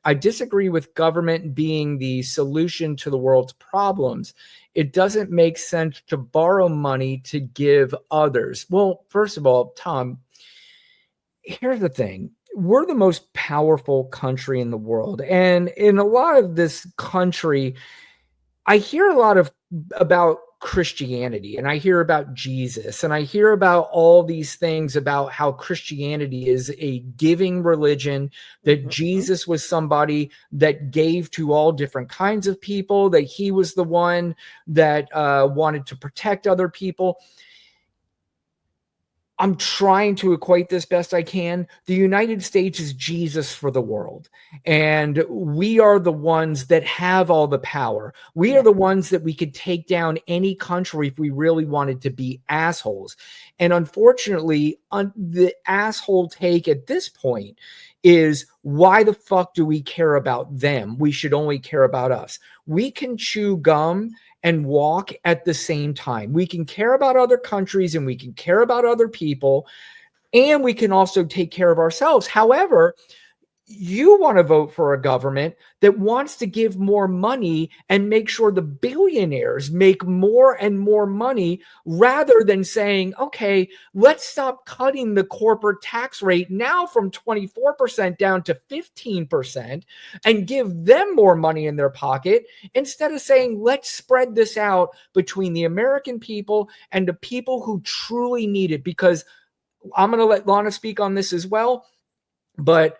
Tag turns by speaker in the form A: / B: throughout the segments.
A: I disagree with government being the solution to the world's problems. It doesn't make sense to borrow money to give others. Well, first of all, Tom, here's the thing. We're the most powerful country in the world. And in a lot of this country, I hear a lot about Christianity, and I hear about Jesus, and I hear about all these things about how Christianity is a giving religion, that Jesus was somebody that gave to all different kinds of people, that he was the one that wanted to protect other people. I'm trying to equate this best I can. The United States is Jesus for the world. And we are the ones that have all the power. We are the ones that we could take down any country if we really wanted to be assholes. And unfortunately, the asshole take at this point is, why the fuck do we care about them? We should only care about us. We can chew gum and walk at the same time. We can care about other countries and we can care about other people, and we can also take care of ourselves. However, you want to vote for a government that wants to give more money and make sure the billionaires make more and more money, rather than saying, okay, let's stop cutting the corporate tax rate now from 24% down to 15% and give them more money in their pocket, instead of saying, let's spread this out between the American people and the people who truly need it. Because I'm going to let Lana speak on this as well, but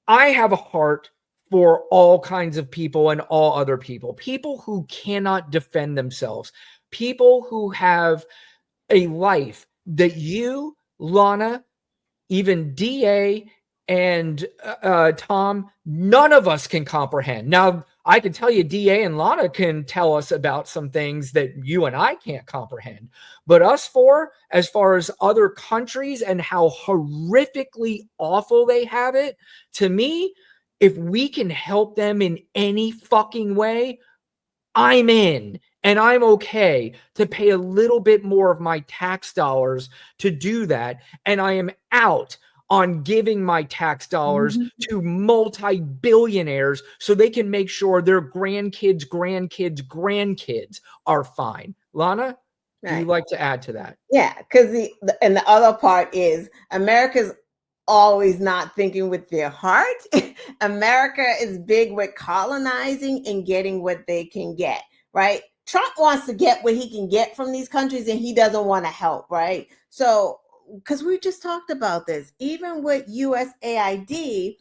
A: I have a heart for all kinds of people and all other people, people who cannot defend themselves, people who have a life that you, Lana, even DA, and Tom, none of us can comprehend. Now, I can tell you DA and Lana can tell us about some things that you and I can't comprehend. But us four, as far as other countries and how horrifically awful they have it, to me, if we can help them in any fucking way, I'm in. And I'm okay to pay a little bit more of my tax dollars to do that. And I am out on giving my tax dollars to multi-billionaires so they can make sure their grandkids are fine. Lana, do you like to add to that?
B: Yeah, because the other part is America's always not thinking with their heart. America is big with colonizing and getting what they can get, right? Trump wants to get what he can get from these countries and he doesn't want to help, right? So, because we just talked about this, even with USAID,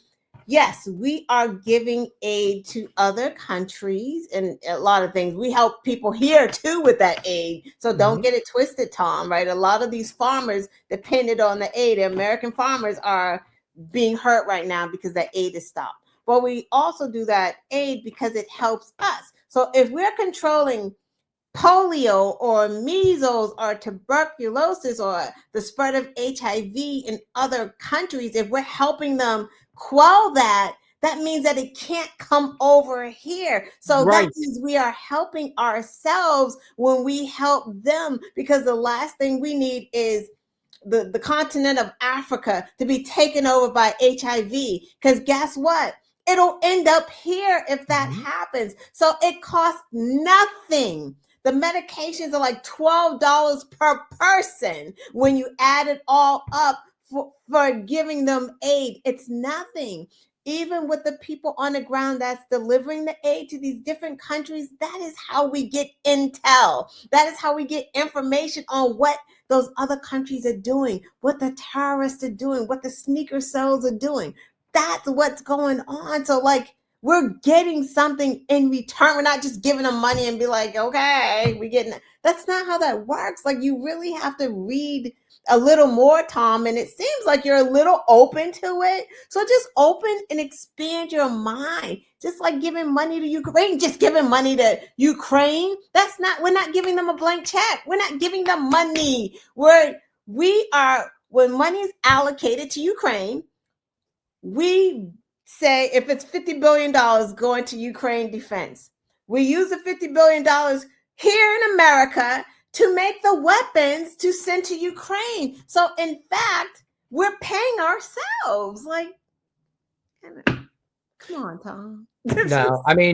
B: yes, we are giving aid to other countries and a lot of things. We help people here too with that aid. So don't get it twisted, Tom, right? A lot of these farmers depended on the aid. American farmers are being hurt right now because that aid is stopped. But we also do that aid because it helps us. So if we're controlling polio or measles or tuberculosis or the spread of HIV in other countries, if we're helping them quell that, that means that it can't come over here. So that means we are helping ourselves when we help them, because the last thing we need is the continent of Africa to be taken over by HIV, because guess what? It'll end up here if that happens. So it costs nothing. The medications are like $12 per person when you add it all up for giving them aid. It's nothing. Even with the people on the ground that's delivering the aid to these different countries, that is how we get intel. That is how we get information on what those other countries are doing, what the terrorists are doing, what the sneaker cells are doing. That's what's going on. So like, we're getting something in return. We're not just giving them money and be like, okay, we're getting it. That's not how that works. Like, you really have to read a little more, Tom, and it seems like you're a little open to it. So just open and expand your mind. Just like giving money to Ukraine, just giving money to Ukraine. We're not giving them a blank check. We're not giving them money. When money is allocated to Ukraine, we say if it's $50 billion going to Ukraine defense, we use the $50 billion here in America to make the weapons to send to Ukraine. So in fact, we're paying ourselves. Like, Come on, Tom.
A: No, I mean,